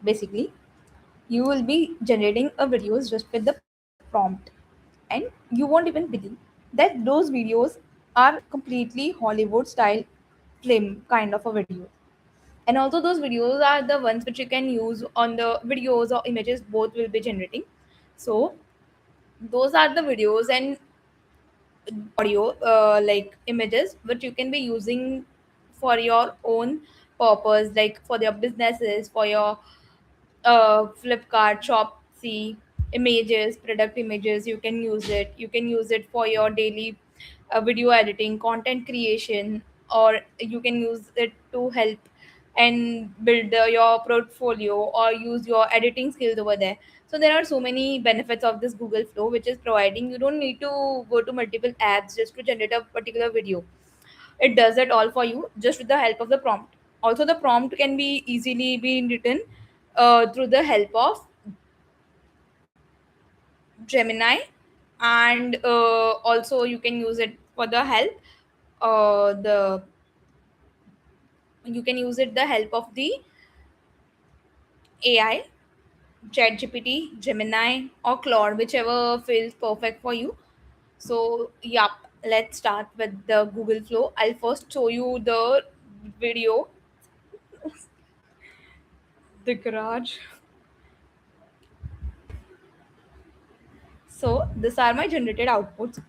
Basically, you will be generating a videos just with the prompt, and you won't even believe that those videos are completely Hollywood style film kind of a video. And also those videos are the ones which you can use on the videos or images, both will be generating. So those are the videos and audio, like images, which you can be using for your own purpose, like for your businesses, for your Flipkart, Shopsy images, product images. You can use it. You can use it for your daily video editing, content creation, or you can use it to help and build your portfolio or use your editing skills over there. So there are so many benefits of this Google Flow, which is providing. You don't need to go to multiple apps just to generate a particular video. It does it all for you just with the help of the prompt. Also, the prompt can be easily be written through the help of Gemini, and also you can use it for the help. The You can use it the help of the AI, ChatGPT, Gemini, or Claude, whichever feels perfect for you. So, yeah, let's start with the Google Flow. I'll first show you the video, the garage. So, these are my generated outputs.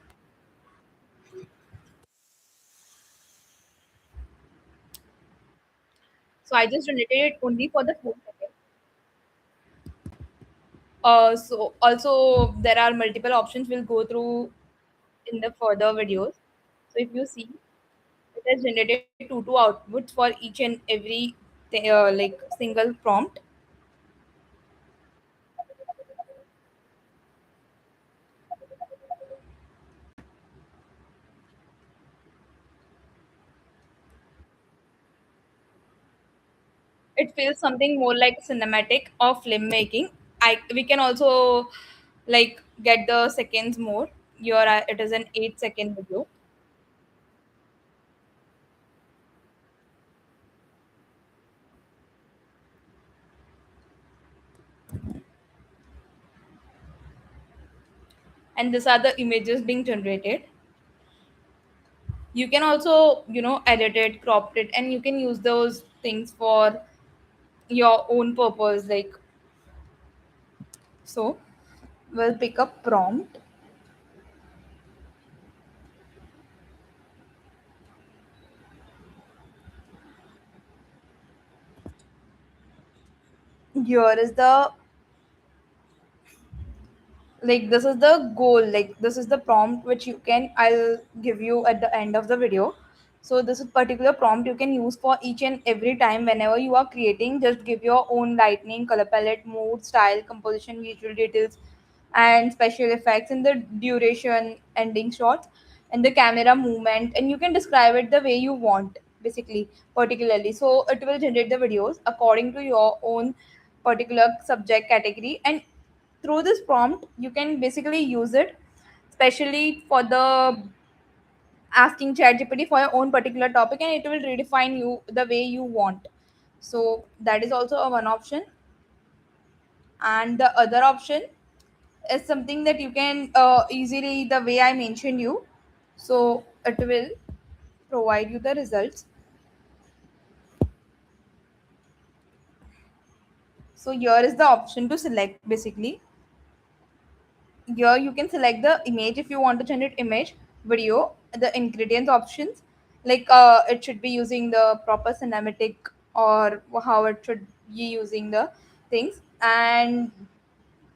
So, I just generated it only for the 4 seconds. So, also, there are multiple options we'll go through in the further videos. So, if you see, it has generated two outputs for each and every like single prompt. It feels something more like cinematic or filmmaking. We can also like get the seconds more. It is an 8 second video, and these are the images being generated. You can also edit it, crop it, and you can use those things for your own purpose. Like, so, we'll pick up prompt. Here is the like this is the goal, like this is the prompt which I'll give you at the end of the video. So this is particular prompt you can use for each and every time whenever you are creating. Just give your own lightning, color palette, mood, style, composition, visual details, and special effects in the duration, ending shots, and the camera movement, and you can describe it the way you want, basically, particularly. So it will generate the videos according to your own particular subject category. And through this prompt you can basically use it especially for the asking ChatGPT for your own particular topic, and it will redefine you the way you want. So that is also a one option. And the other option is something that you can easily, the way I mentioned you, so it will provide you the results. So here is the option to select. Basically, here you can select the image if you want to generate image, video, the ingredients options, like it should be using the proper cinematic, or how it should be using the things. And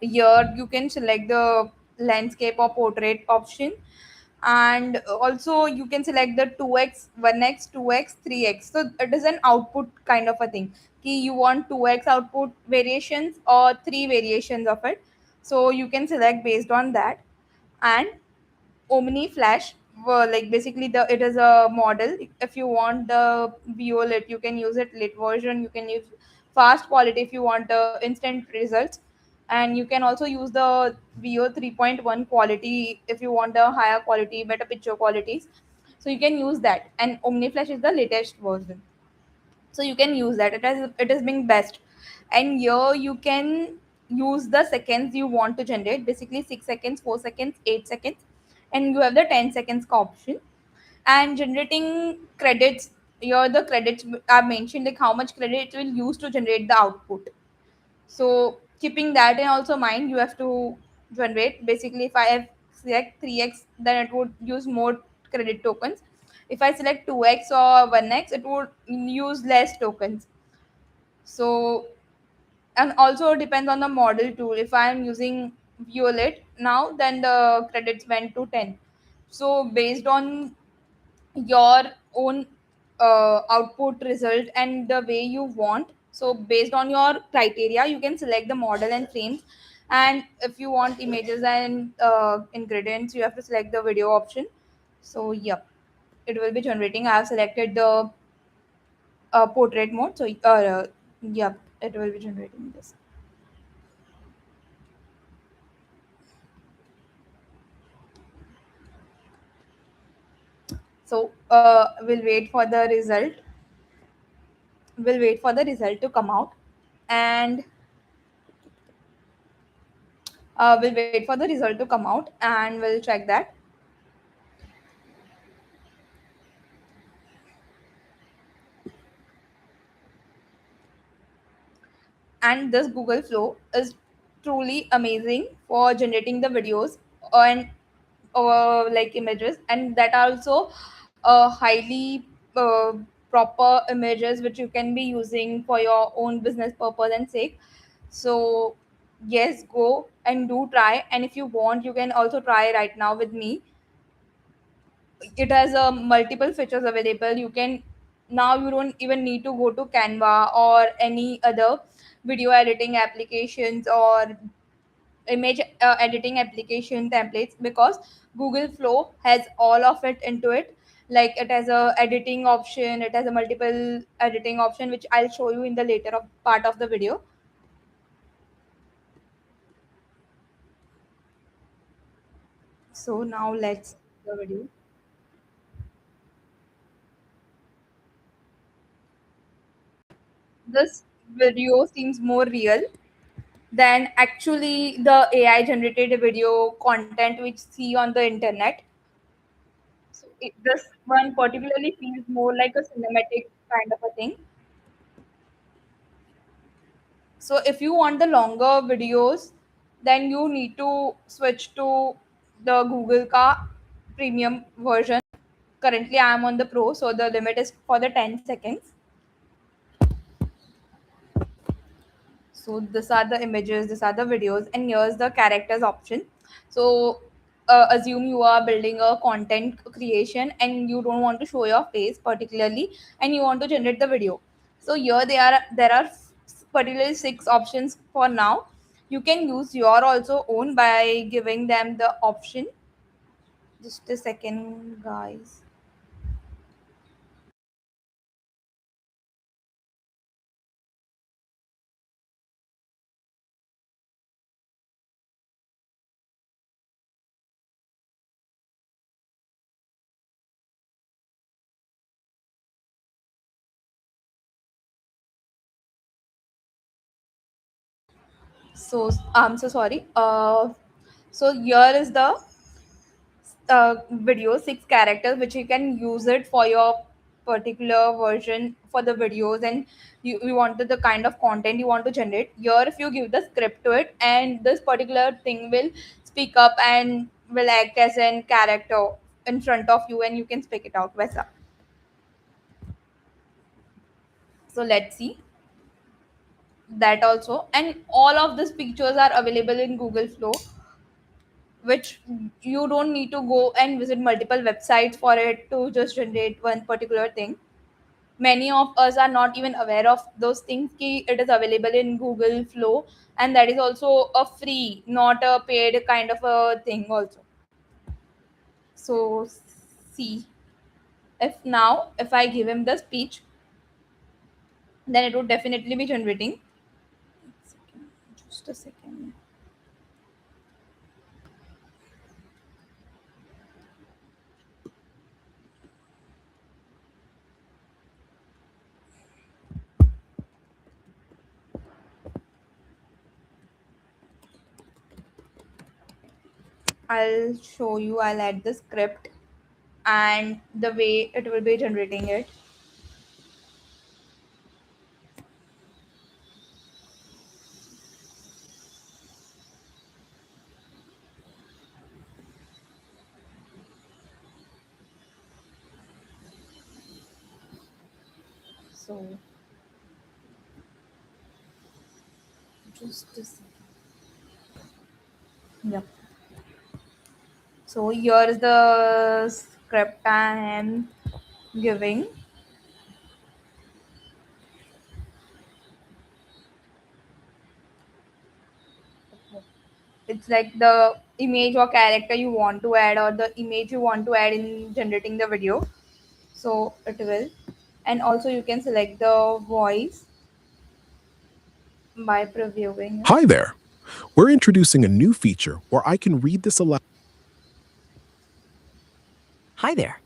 here you can select the landscape or portrait option. And also you can select the 2x, 1x, 2x, 3x. So it is an output kind of a thing. Ki you want 2x output variations or 3 variations of it. So you can select based on that. And Omni Flash, like basically the it is a model. If you want the VO lit, you can use it lit version. You can use fast quality if you want instant results, and you can also use the VO 3.1 quality if you want a higher quality, better picture qualities. So you can use that. And Omni Flash is the latest version, so you can use that. It is being best. and here you can use the seconds you want to generate, basically 6 seconds, 4 seconds, 8 seconds, and you have the 10 seconds option. And generating credits, here the credits are mentioned, like how much credit it will use to generate the output. So keeping that in also mind, you have to generate, basically if I have select 3x, then it would use more credit tokens. If I select 2x or 1x, it would use less tokens. So, and also depends on the model tool. If I am using Violet now, then the credits went to 10. So based on your own output result and the way you want, so based on your criteria you can select the model and frames. And if you want images and ingredients, you have to select the video option. So yep, it will be generating. I have selected the portrait mode, so yep, it will be generating this. So we'll wait for the result to come out, and we'll wait for the result to come out and we'll check that. And this Google Flow is truly amazing for generating the videos and like images, and that are also highly proper images which you can be using for your own business purpose and sake. So yes, go and do try, and if you want you can also try right now with me. It has multiple features available. You can, now you don't even need to go to Canva or any other video editing applications or image editing application templates, because Google Flow has all of it into it. Like it has a editing option, it has a multiple editing option which I'll show you in the later of part of the video. So now let's see the video. This video seems more real than actually the AI generated video content which see on the internet. So this one particularly feels more like a cinematic kind of a thing. So if you want the longer videos, then you need to switch to the Google Car premium version. Currently, I am on the Pro, so the limit is for the 10 seconds. So these are the images, these are the videos, and here's the characters option. So assume you are building a content creation and you don't want to show your face particularly, and you want to generate the video. So here there are particularly six options for now. You can use your also own by giving them the option. Just a second, guys. So I'm so sorry. So here is the video, six characters which you can use it for your particular version for the videos, and you wanted the kind of content you want to generate. Here if you give the script to it, and this particular thing will speak up and will act as an character in front of you, and you can speak it out Vesa. So let's see that also, and all of these features are available in Google Flow, which you don't need to go and visit multiple websites for it to just generate one particular thing. Many of us are not even aware of those things ki it is available in Google Flow, and that is also a free, not a paid kind of a thing also. So see, if now if I give him the speech, then it would definitely be generating. Just a second. I'll show you. I'll add the script and the way it will be generating it. So just a second. Yep. So here's the script I am giving. It's like the image or character you want to add, or the image you want to add in generating the video. So it will. And also you can select the voice by previewing it. Hi there. We're introducing a new feature where I can read this aloud. Hi there.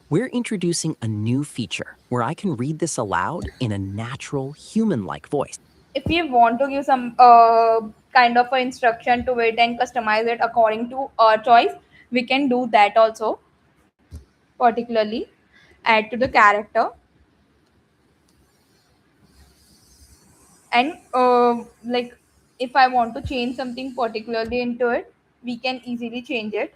We're introducing a new feature where I can read this aloud in a natural, human like voice. If we want to give some kind of a instruction to it and customize it according to our choice, we can do that also. Particularly add to the character, and like if I want to change something particularly into it, we can easily change it.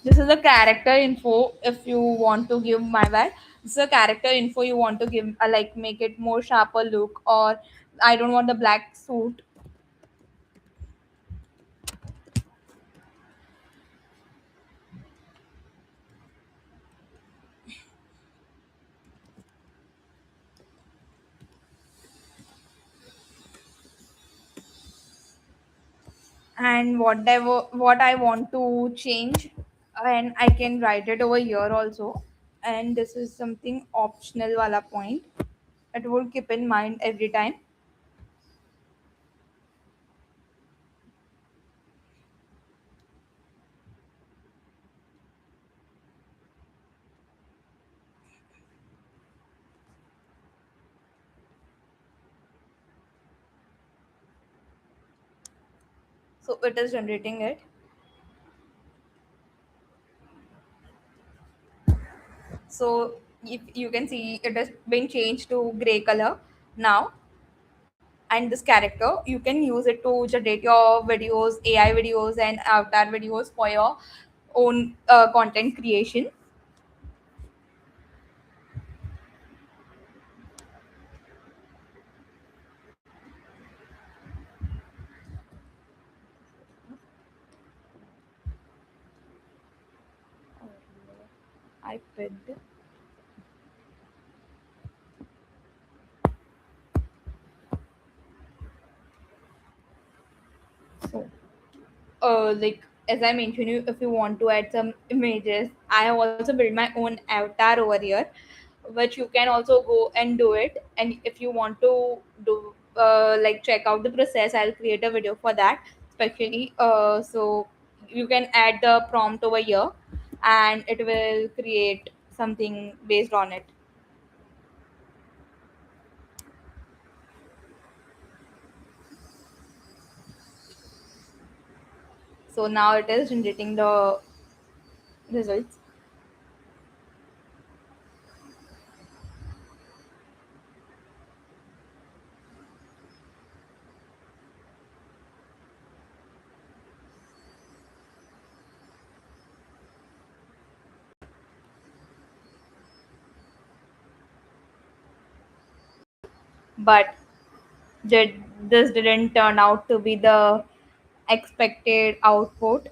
This is a character info. If you want to give, my bad, this is a character info you want to give, like make it more sharper look, or I don't want the black suit. And whatever what I want to change, and I can write it over here also. And this is something optional wala point, it will keep in mind every time. So it is generating it. So if you can see, it has been changed to gray color now. And this character you can use it to generate your videos, AI videos and avatar videos for your own content creation. I picked. So like as I mentioned you, if you want to add some images, I have also built my own avatar over here, which you can also go and do it. And if you want to do like check out the process, I'll create a video for that especially. So you can add the prompt over here and it will create something based on it. So now it is generating the results. But did this didn't turn out to be the expected output.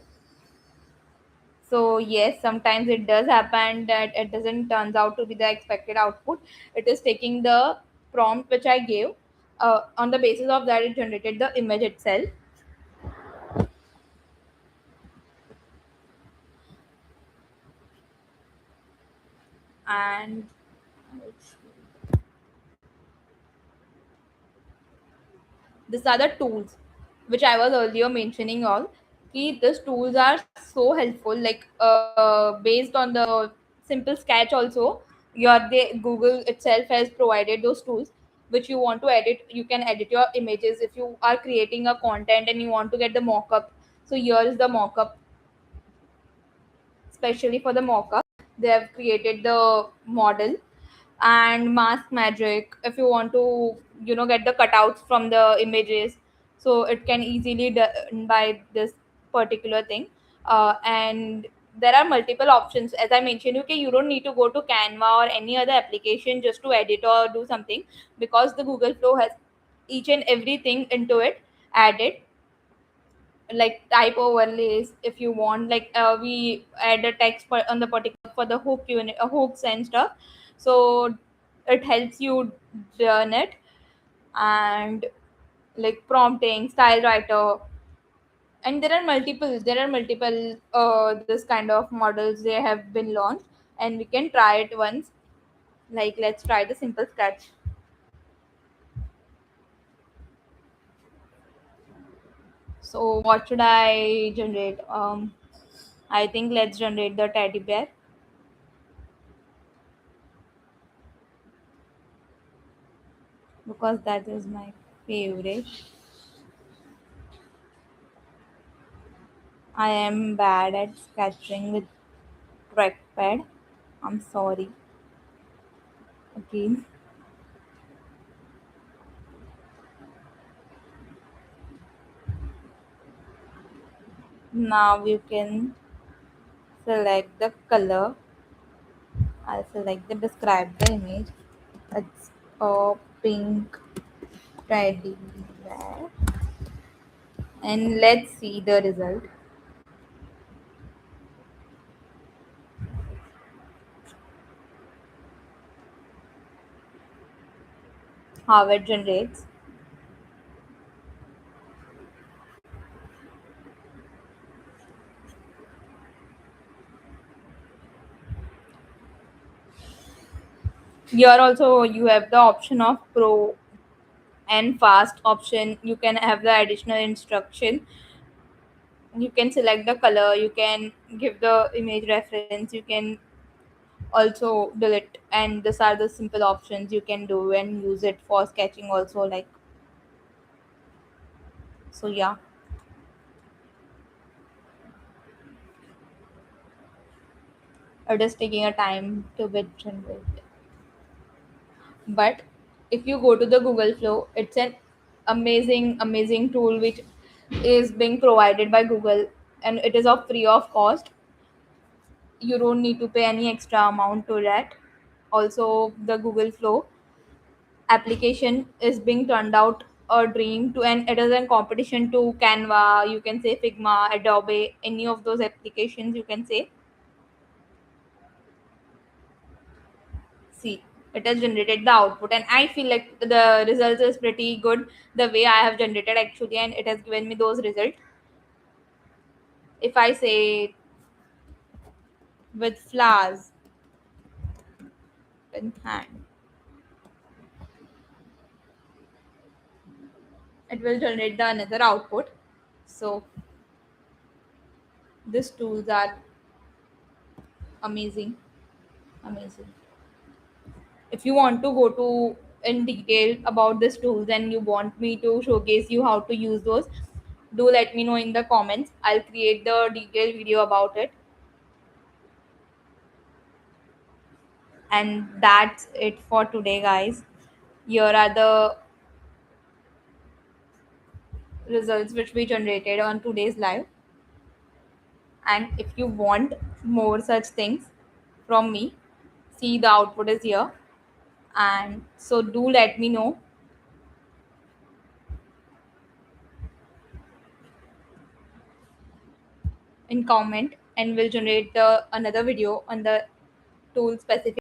So yes, sometimes it does happen that it doesn't turns out to be the expected output. It is taking the prompt which I gave. On the basis of that, it generated the image itself. And these are the tools which I was earlier mentioning. All these tools are so helpful. Like based on the simple sketch, also your the Google itself has provided those tools. which you want to edit. You can edit your images if you are creating a content and you want to get the mock-up. So here is the mock-up. Especially for the mock-up, they have created the model. And mask magic, if you want to get the cutouts from the images, so it can easily done by this particular thing. And there are multiple options, as I mentioned. Okay, you don't need to go to Canva or any other application just to edit or do something, because the Google Flow has each and everything into it added, like type overlays if you want. Like we add a text on the particular for the hooks and stuff. So it helps you learn it. And like prompting, style writer, and there are multiple this kind of models they have been launched, and we can try it once. Like let's try the simple sketch. So what should I generate? I think let's generate the teddy bear, because that is my favorite. I am bad at sketching with trackpad. I'm sorry. Again, now you can select the color. I'll select the describe the image. It's a pink teddy bear, and let's see the result. How it generates. Here also you have the option of pro and fast option. You can have the additional instruction. You can select the color, you can give the image reference, you can also delete, and these are the simple options you can do and use it for sketching also. Like, so yeah, it is taking a time to bit generate. But if you go to the Google Flow, it's an amazing tool which is being provided by Google, and it is of free of cost. You don't need to pay any extra amount to that. Also, the Google Flow application is being turned out a dream to, and it is in competition to Canva, you can say Figma, Adobe, any of those applications you can say. See, it has generated the output, and I feel like the results is pretty good the way I have generated actually, and it has given me those results. If I say with flowers in hand, it will generate the another output. So these tools are amazing, amazing. If you want to go to in detail about this tools and you want me to showcase you how to use those, do let me know in the comments. I'll create the detailed video about it. And that's it for today, guys. Here are the results which we generated on today's live. And if you want more such things from me, see the output is here. And so do let me know in comment, and we'll generate the another video on the tool specific.